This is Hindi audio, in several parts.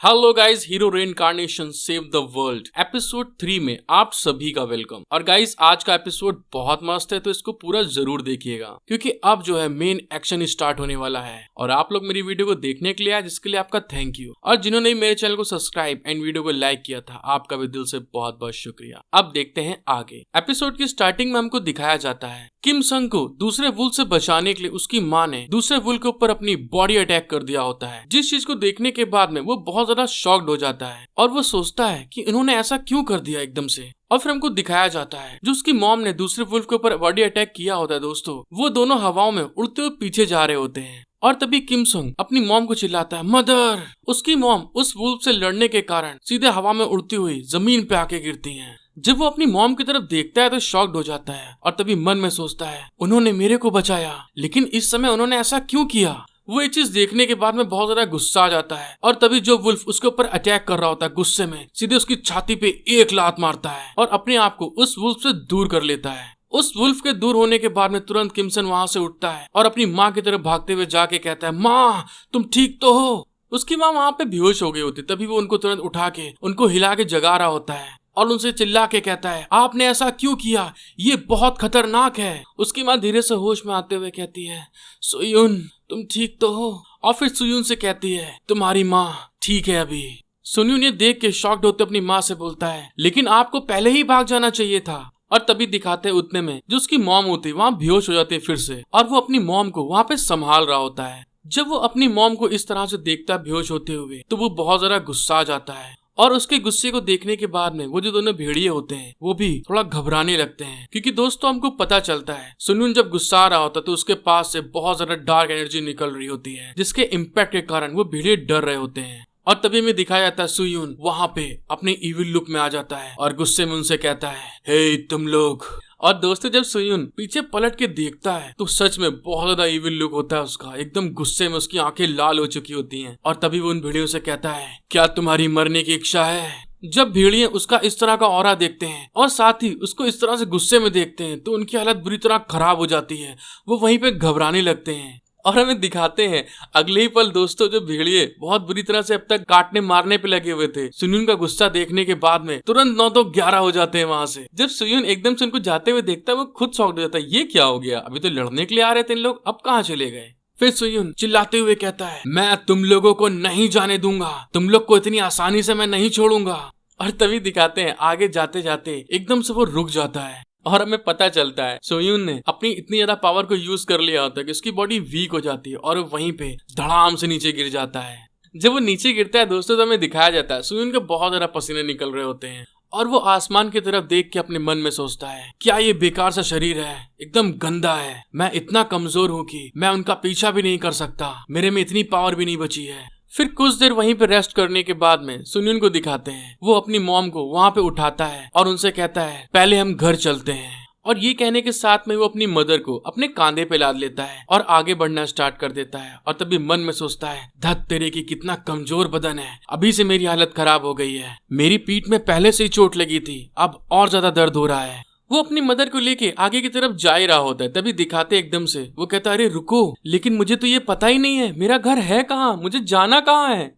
Hello guys, hero reincarnation save the world episode 3 में आप सभी का वेलकम। और गाइस आज का एपिसोड बहुत मस्त है, तो इसको पूरा जरूर देखिएगा क्योंकि अब जो है मेन एक्शन स्टार्ट होने वाला है। और आप लोग मेरी वीडियो को देखने के लिए आए, जिसके लिए आपका थैंक यू। और जिन्होंने मेरे चैनल को सब्सक्राइब एंड वीडियो को लाइक किया था, आपका भी दिल से बहुत बहुत शुक्रिया। अब देखते हैं आगे। एपिसोड की स्टार्टिंग में हमको दिखाया जाता है किम संग को दूसरे वुल्फ से बचाने के लिए उसकी माँ ने दूसरे वुल्फ के ऊपर अपनी बॉडी अटैक कर दिया होता है, जिस चीज को देखने के बाद में वो बहुत ज्यादा शॉक्ड हो जाता है और वो सोचता है कि इन्होंने ऐसा क्यों कर दिया एकदम से। और फिर हमको दिखाया जाता है जो उसकी मॉम ने दूसरे वुल्फ के ऊपर बॉडी अटैक किया होता है दोस्तों, वो दोनों हवाओं में उड़ते हुए पीछे जा रहे होते हैं। और तभी किम संग अपनी मॉम को चिल्लाता है मदर। उसकी मॉम उस वुल्फ से लड़ने के कारण सीधे हवा में उड़ती हुई जमीन पे आके गिरती हैं। जब वो अपनी मॉम की तरफ देखता है तो शॉक्ड हो जाता है और तभी मन में सोचता है उन्होंने मेरे को बचाया, लेकिन इस समय उन्होंने ऐसा क्यों किया। वो ये चीज देखने के बाद में बहुत ज्यादा गुस्सा आ जाता है और तभी जो वुल्फ उसके ऊपर अटैक कर रहा होता है गुस्से में सीधे उसकी छाती पे एक लात मारता है और अपने आप को उस वुल्फ से दूर कर लेता है। उस वुल्फ के दूर होने के बाद में तुरंत किमसन वहां से उठता है और अपनी माँ की तरफ भागते हुए जाके कहता है माँ तुम ठीक तो हो। उसकी माँ वहां पे बेहोश हो गई होती, तभी वो उनको तुरंत उठा के उनको हिला के जगा रहा होता है और उनसे चिल्ला के कहता है आपने ऐसा क्यों किया, ये बहुत खतरनाक है। उसकी माँ धीरे से होश में आते हुए कहती है सुयुन तुम ठीक तो हो। और फिर सुयुन से कहती है तुम्हारी माँ ठीक है अभी। सुयुन ये देख के शॉक्ड होते अपनी माँ से बोलता है लेकिन आपको पहले ही भाग जाना चाहिए था। और तभी दिखाते उतने में जो उसकी मॉम होती वहाँ बेहोश हो जाती है फिर से, और वो अपनी मॉम को वहाँ पे संभाल रहा होता है। जब वो अपनी मॉम को इस तरह से देखता है बेहोश होते हुए तो वो बहुत ज्यादा गुस्सा आ जाता है और उसके गुस्से को देखने के बाद में वो जो दोनों भेड़िए होते हैं वो भी थोड़ा घबराने लगते हैं, क्योंकि दोस्तों हमको पता चलता है सुनून जब गुस्सा आ रहा होता है तो उसके पास से बहुत ज्यादा डार्क एनर्जी निकल रही होती है, जिसके इम्पैक्ट के कारण वो भेड़िए डर रहे होते हैं। और तभी में दिखाया जाता है सुयुन वहां पे अपने इविल लुक में आ जाता है और गुस्से में उनसे कहता है हे तुम लोग। और दोस्तों जब सुयुन पीछे पलट के देखता है तो सच में बहुत ज्यादा इविल लुक होता है उसका, एकदम गुस्से में उसकी आंखें लाल हो चुकी होती हैं। और तभी वो उन भेड़ियों से कहता है क्या तुम्हारी मरने की इच्छा है। जब भेड़िए उसका इस तरह का ऑरा देखते हैं और साथ ही उसको इस तरह से गुस्से में देखते हैं तो उनकी हालत बुरी तरह खराब हो जाती है, वो वहीं पे घबराने लगते हैं। और हमें दिखाते हैं अगले ही पल दोस्तों जो भेड़िए बहुत बुरी तरह से अब तक काटने मारने पे लगे हुए थे, सुयुन का गुस्सा देखने के बाद में तुरंत 9 तो 11 हो जाते हैं वहां से। जब सुयुन एकदम से उनको जाते हुए देखता है वो खुद शॉक्ड हो जाता है, ये क्या हो गया, अभी तो लड़ने के लिए आ रहे थे इन लोग, अब कहाँ चले गए। फिर सुयुन चिल्लाते हुए कहता है मैं तुम लोगों को नहीं जाने दूंगा, तुम लोग को इतनी आसानी से मैं नहीं छोड़ूंगा। और तभी दिखाते हैं आगे जाते जाते एकदम से वो रुक जाता है और हमें पता चलता है सुयुन ने अपनी इतनी ज्यादा पावर को यूज कर लिया होता है कि उसकी बॉडी वीक हो जाती है और वहीं पे धड़ाम से नीचे गिर जाता है। जब वो नीचे गिरता है दोस्तों तो हमें दिखाया जाता है सुयुन के बहुत ज्यादा पसीने निकल रहे होते हैं और वो आसमान की तरफ देख के अपने मन में सोचता है क्या ये बेकार सा शरीर है, एकदम गंदा है, मैं इतना कमजोर हूँ कि मैं उनका पीछा भी नहीं कर सकता, मेरे में इतनी पावर भी नहीं बची है। फिर कुछ देर वहीं पे रेस्ट करने के बाद में सुयुन को दिखाते हैं वो अपनी मॉम को वहां पे उठाता है और उनसे कहता है पहले हम घर चलते हैं। और ये कहने के साथ में वो अपनी मदर को अपने कांधे पे लाद लेता है और आगे बढ़ना स्टार्ट कर देता है। और तभी मन में सोचता है धत तेरे की कितना कमजोर बदन है, अभी से मेरी हालत खराब हो गई है, मेरी पीठ में पहले से ही चोट लगी थी, अब और ज्यादा दर्द हो रहा है। वो अपनी मदर को लेके आगे की तरफ जा ही रहा होता है, तभी दिखाते एकदम से वो कहता है अरे रुको, लेकिन मुझे तो ये पता ही नहीं है मेरा घर है कहाँ, मुझे जाना कहाँ है।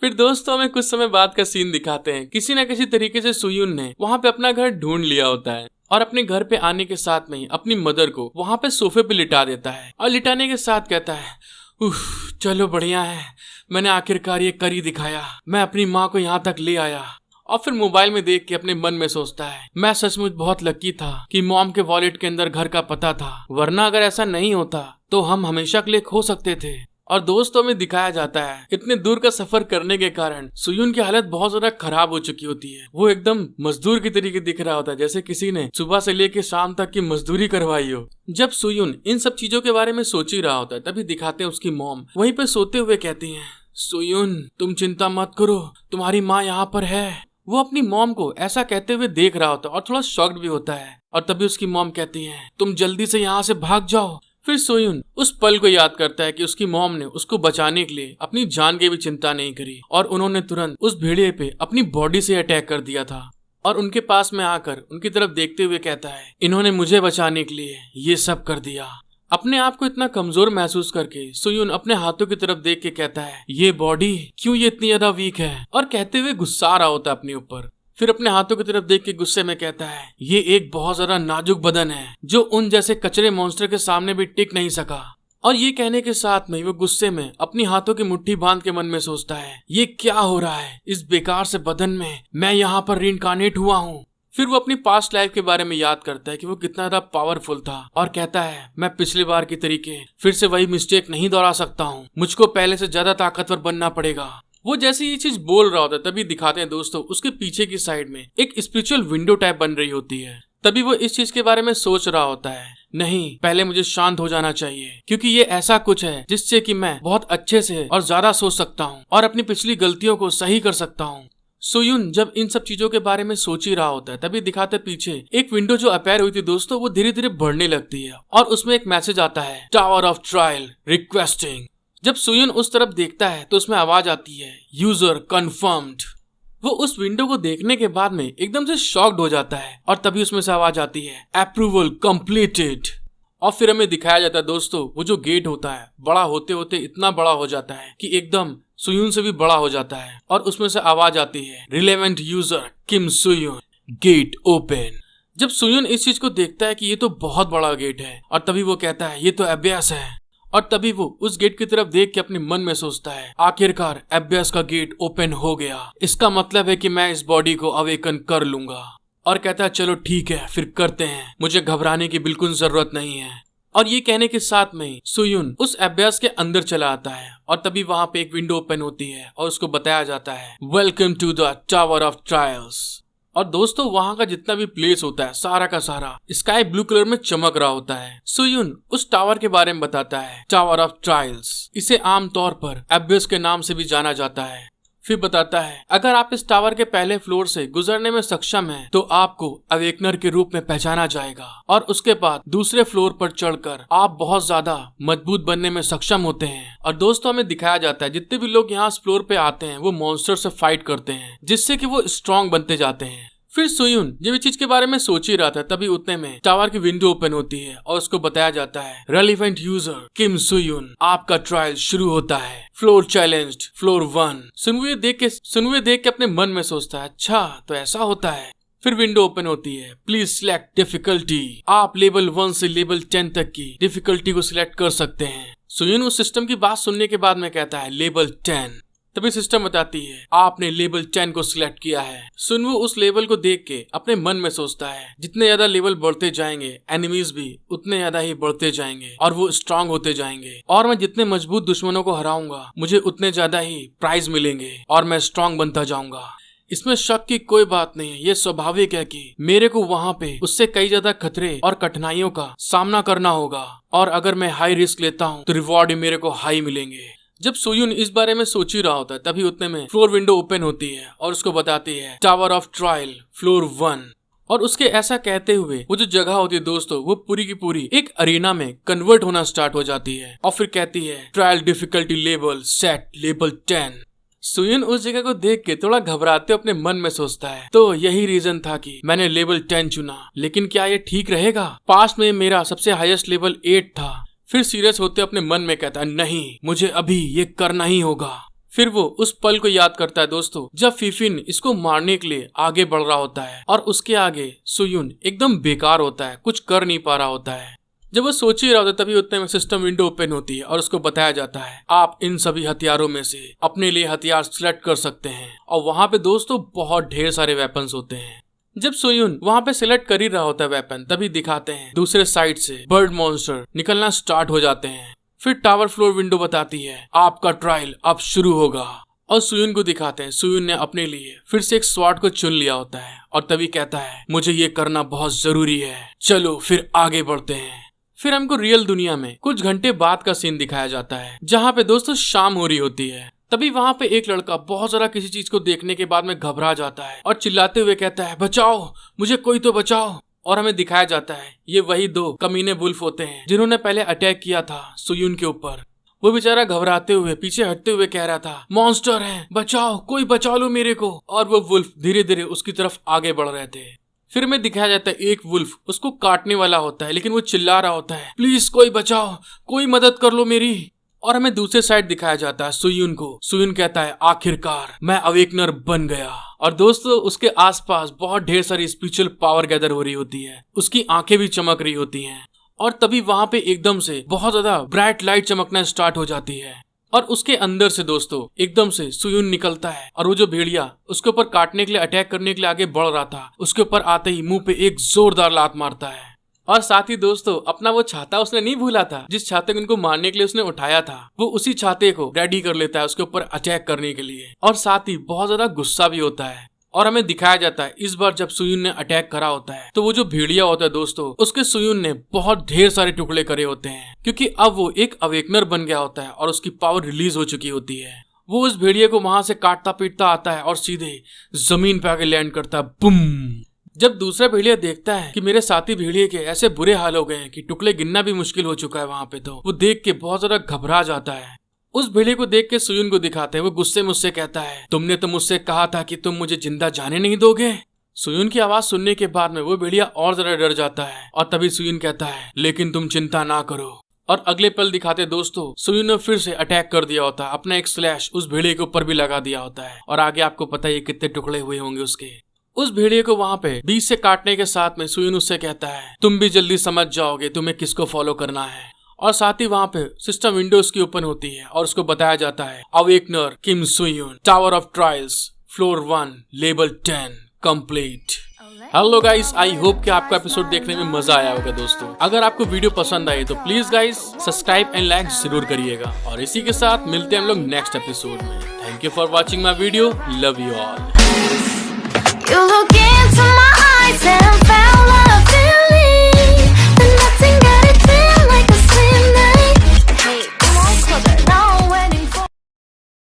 फिर दोस्तों हमें कुछ समय बाद का सीन दिखाते हैं किसी न किसी तरीके से सुयुन ने वहां पे अपना घर ढूंढ लिया होता है और अपने घर पे आने के साथ में ही अपनी मदर को वहां पे सोफे पे लिटा देता है और लिटाने के साथ कहता है उफ चलो बढ़िया है, मैंने आखिरकार ये कर ही दिखाया, मैं अपनी माँ को यहाँ तक ले आया। और फिर मोबाइल में देख के अपने मन में सोचता है मैं सचमुच बहुत लकी था कि मॉम के वॉलेट के अंदर घर का पता था, वरना अगर ऐसा नहीं होता तो हम हमेशा के लिए खो सकते थे। और दोस्तों में दिखाया जाता है इतने दूर का सफर करने के कारण सुयुन की हालत बहुत ज्यादा खराब हो चुकी होती है, वो एकदम मजदूर की तरीके दिख रहा होता है, जैसे किसी ने सुबह से लेके शाम तक की मजदूरी करवाई हो। जब सुयुन इन सब चीजों के बारे में सोच ही रहा होता है तभी दिखाते हैं उसकी मॉम वहीं पे सोते हुए कहती है सुयुन तुम चिंता मत करो, तुम्हारी माँ यहाँ पर है। वो अपनी मॉम को ऐसा कहते हुए देख रहा होता है और थोड़ा शॉक्ड भी होता है। और तभी उसकी मॉम कहती है तुम जल्दी से यहाँ से भाग जाओ। फिर सुयुन उस पल को याद करता है कि उसकी मॉम ने उसको बचाने के लिए अपनी जान की भी चिंता नहीं करी और उन्होंने तुरंत उस भेड़िए पे अपनी बॉडी से अटैक कर दिया था। और उनके पास में आकर उनकी तरफ देखते हुए कहता है इन्होंने मुझे बचाने के लिए ये सब कर दिया, अपने आप को इतना कमजोर महसूस करके सुयुन अपने हाथों की तरफ देख के कहता है, ये बॉडी क्यों ये इतनी ज्यादा वीक है, और कहते हुए गुस्सा आ रहा होता है अपने ऊपर। फिर अपने हाथों की तरफ देख के गुस्से में कहता है, ये एक बहुत ज्यादा नाजुक बदन है जो उन जैसे कचरे मॉन्स्टर के सामने भी टिक नहीं सका। और ये कहने के साथ में वो गुस्से में अपनी हाथों की मुट्ठी बांध के मन में सोचता है, ये क्या हो रहा है, इस बेकार से बदन में मैं यहाँ पर रीइंकार्नेट हुआ हूँ। फिर वो अपनी पास्ट लाइफ के बारे में याद करता है कि वो कितना ज्यादा पावरफुल था, और कहता है, मैं पिछली बार की तरीके फिर से वही मिस्टेक नहीं दोहरा सकता हूँ, मुझको पहले से ज्यादा ताकतवर बनना पड़ेगा। वो जैसे ये चीज बोल रहा होता है तभी दिखाते हैं दोस्तों उसके पीछे की साइड में एक स्पिरिचुअल विंडो टाइप बन रही होती है। तभी वो इस चीज के बारे में सोच रहा होता है, नहीं, पहले मुझे शांत हो जाना चाहिए, क्योंकि ये ऐसा कुछ है जिससे कि मैं बहुत अच्छे से और ज्यादा सोच सकता हूँ और अपनी पिछली गलतियों को सही कर सकता हूँ। सुयुन जब इन सब चीजों के बारे में सोच ही रहा होता है तभी दिखाते पीछे एक विंडो जो अपीयर हुई थी दोस्तों वो धीरे धीरे बढ़ने लगती है, और उसमें एक मैसेज आता है, टावर ऑफ ट्रायल रिक्वेस्टिंग। जब सुयुन उस तरफ देखता है तो उसमें आवाज आती है, यूजर कंफर्म्ड। वो उस विंडो को देखने के बाद में एकदम से शॉक्ड हो जाता है, और तभी उसमें से आवाज आती है, अप्रूवल कंप्लीटेड। और फिर हमें दिखाया जाता है दोस्तों वो जो गेट होता है बड़ा होते होते इतना बड़ा हो जाता है कि एकदम सुयुन से भी बड़ा हो जाता है, और उसमें से आवाज आती है, रिलेवेंट यूजर किम सुयुन, गेट ओपन। जब सुयुन इस चीज को देखता है कि ये तो बहुत बड़ा गेट है, और तभी वो कहता है, ये तो एबियस है। और तभी वो उस गेट की तरफ देख के अपने मन में सोचता है, आखिरकार एबियस का गेट ओपन हो गया, इसका मतलब है कि मैं इस बॉडी को अवेकन कर लूंगा। और कहता है, चलो ठीक है, फिर करते हैं, मुझे घबराने की बिल्कुल जरूरत नहीं है। और ये कहने के साथ में सुयुन उस एबियस के अंदर चला आता है, और तभी वहां पे एक विंडो ओपन होती है और उसको बताया जाता है, welcome to the tower of trials. और दोस्तों वहां का जितना भी प्लेस होता है सारा का सारा स्काई ब्लू कलर में चमक रहा होता है। सुयुन उस टावर के बारे में बताता है, टावर ऑफ ट्रायल्स, इसे आमतौर पर एबियस के नाम से भी जाना जाता है। फिर बताता है, अगर आप इस टावर के पहले फ्लोर से गुजरने में सक्षम हैं, तो आपको अवेकनर के रूप में पहचाना जाएगा, और उसके बाद दूसरे फ्लोर पर चढ़कर आप बहुत ज्यादा मजबूत बनने में सक्षम होते हैं। और दोस्तों हमें दिखाया जाता है जितने भी लोग यहाँ इस फ्लोर पे आते हैं वो मॉन्स्टर से फाइट करते हैं, जिससे कि वो स्ट्रॉन्ग बनते जाते हैं। फिर सुयुन जब इस चीज के बारे में सोच ही रहा था तभी उतने में टावर की विंडो ओपन होती है और उसको बताया जाता है, रेलिवेंट यूजर किम सुयुन, आपका ट्रायल शुरू होता है, फ्लोर चैलेंज्ड, फ्लोर 1। सुनवे देख के अपने मन में सोचता है, अच्छा तो ऐसा होता है। फिर विंडो ओपन होती है, प्लीज सिलेक्ट डिफिकल्टी, आप लेवल 1 से लेवल 10 तक की डिफिकल्टी को सिलेक्ट कर सकते हैं। सुयुन उस सिस्टम की बात सुनने के बाद में कहता है, लेवल 10। तभी सिस्टम बताती है, आपने लेवल 10 को सिलेक्ट किया है। सुनवो उस लेवल को देख के अपने मन में सोचता है, जितने ज्यादा लेवल बढ़ते जाएंगे एनिमीज भी उतने ज्यादा ही बढ़ते जाएंगे और वो स्ट्रांग होते जाएंगे, और मैं जितने मजबूत दुश्मनों को हराऊंगा मुझे उतने ज्यादा ही प्राइज मिलेंगे और मैं स्ट्रांग बनता जाऊंगा। इसमें शक की कोई बात नहीं है, ये स्वाभाविक है कि मेरे को वहाँ पे उससे कई ज्यादा खतरे और कठिनाइयों का सामना करना होगा, और अगर मैं हाई रिस्क लेता हूँ तो रिवॉर्ड मेरे को हाई मिलेंगे। जब सुयुन इस बारे में सोच ही रहा होता है तभी उतने में फ्लोर विंडो ओपन होती है और उसको बताती है, टावर ऑफ ट्रायल फ्लोर 1। और उसके ऐसा कहते हुए वो जो जगह होती है दोस्तों वो पूरी की पूरी एक अरीना में कन्वर्ट होना स्टार्ट हो जाती है, और फिर कहती है, trial difficulty level set level 10। सुयुन उस जगह को देख के थोड़ा घबराते अपने मन में सोचता है, तो यही रीजन था कि मैंने लेवल 10 चुना, लेकिन क्या ये ठीक रहेगा? पास्ट में मेरा सबसे हाईएस्ट लेवल 8 था। फिर सीरियस होते अपने मन में कहता है, नहीं, मुझे अभी ये करना ही होगा। फिर वो उस पल को याद करता है दोस्तों जब फिफिन इसको मारने के लिए आगे बढ़ रहा होता है, और उसके आगे सुयुन एकदम बेकार होता है, कुछ कर नहीं पा रहा होता है। जब वो सोच ही रहा होता है तभी उतने में सिस्टम विंडो ओपन होती है और उसको बताया जाता है, आप इन सभी हथियारों में से अपने लिए हथियार सिलेक्ट कर सकते हैं। और वहाँ पे दोस्तों बहुत ढेर सारे वेपन्स होते हैं। जब सुयुन वहाँ पे सिलेक्ट कर ही रहा होता है वेपन, तभी दिखाते हैं दूसरे साइड से बर्ड मॉन्स्टर निकलना स्टार्ट हो जाते हैं। फिर टावर फ्लोर विंडो बताती है, आपका ट्रायल अब शुरू होगा, और सुयुन को दिखाते हैं सुयुन ने अपने लिए फिर से एक स्वॉर्ड को चुन लिया होता है, और तभी कहता है, मुझे ये करना बहुत जरूरी है, चलो फिर आगे बढ़ते हैं। फिर हमको रियल दुनिया में कुछ घंटे बाद का सीन दिखाया जाता है, जहाँ पे दोस्तों शाम हो रही होती है। तभी वहाँ पे एक लड़का बहुत ज्यादा किसी चीज को देखने के बाद में घबरा जाता है और चिल्लाते हुए कहता है, बचाओ मुझे, कोई तो बचाओ। और हमें दिखाया जाता है ये वही 2 कमीने वुल्फ होते हैं जिन्होंने पहले अटैक किया था सुयुन के ऊपर। वो बेचारा घबराते हुए पीछे हटते हुए कह रहा था, मॉन्स्टर है, बचाओ, कोई बचा लो मेरे को। और वो वुल्फ धीरे धीरे उसकी तरफ आगे बढ़ रहे थे। फिर में दिखाया जाता है एक वुल्फ उसको काटने वाला होता है, लेकिन वो चिल्ला रहा होता है, प्लीज कोई बचाओ, कोई मदद कर लो मेरी। और हमें दूसरे साइड दिखाया जाता है सुयुन को। सुयुन कहता है, आखिरकार मैं अवेकनर बन गया। और दोस्तों उसके आसपास बहुत ढेर सारी स्पिरिचुअल पावर गैदर हो रही होती है, उसकी आंखें भी चमक रही होती हैं। और तभी वहां पे एकदम से बहुत ज्यादा ब्राइट लाइट चमकना स्टार्ट हो जाती है और उसके अंदर से दोस्तों एकदम से सुयुन निकलता है। और वो जो भेड़िया उसके ऊपर काटने के लिए, अटैक करने के लिए आगे बढ़ रहा था, उसके ऊपर आते ही मुंह पे एक जोरदार लात मारता है। और साथ ही दोस्तों अपना वो छाता उसने नहीं भूला था, जिस छाते को उनको मारने के लिए उसने उठाया था, वो उसी छाते को रेडी कर लेता है उसके ऊपर अटैक करने के लिए। और साथ ही बहुत ज्यादा गुस्सा भी होता है। और हमें दिखाया जाता है इस बार जब सुयुन ने अटैक करा होता है तो वो जो भेड़िया होता है दोस्तों, उसके सुयुन ने बहुत ढेर सारे टुकड़े करे होते हैं, क्योंकि अब वो एक अवेकनर बन गया होता है और उसकी पावर रिलीज हो चुकी होती है। वो उस भेड़िए को वहां से काटता पीटता आता है और सीधे जमीन पे आके लैंड करता है, बुम। जब दूसरा भेड़िया देखता है कि मेरे साथी भेड़िए के ऐसे बुरे हाल हो गए हैं कि टुकड़े गिनना भी मुश्किल हो चुका है वहां पे, तो वो देख के बहुत ज्यादा घबरा जाता है। उस भेड़िए को देख के सुयुन को दिखाते हैं, वो गुस्से मुझसे कहता है, तुमने तो मुझसे कहा था कि तुम मुझे जिंदा जाने नहीं दोगे। सुयुन की आवाज सुनने के बाद में वो भेड़िया और ज्यादा डर जाता है और तभी सुयुन कहता है, लेकिन तुम चिंता ना करो। और अगले पल दिखाते दोस्तों सुयुन ने फिर से अटैक कर दिया होता है, अपना एक स्लैश उस भेड़िए के ऊपर भी लगा दिया होता है। और आगे आपको पता है कितने टुकड़े हुए होंगे उसके। उस भेड़िए को वहां पे बीच से काटने के साथ में सुयुन उससे कहता है, तुम भी जल्दी समझ जाओगे तुम्हें किसको फॉलो करना है। और साथ ही वहां पे सिस्टम विंडोज की ओपन होती है और उसको बताया जाता है, awakener Kim Suyun, tower of trials, floor 1, level 10 complete. Hello guys, I hope कि आपको एपिसोड देखने में मजा आया होगा दोस्तों। अगर आपको वीडियो पसंद आई तो please guys subscribe and like जरूर करिएगा। और इसी के साथ मिलते हैं हम लोग नेक्स्ट एपिसोड में। Thank you for watching my video, love you all.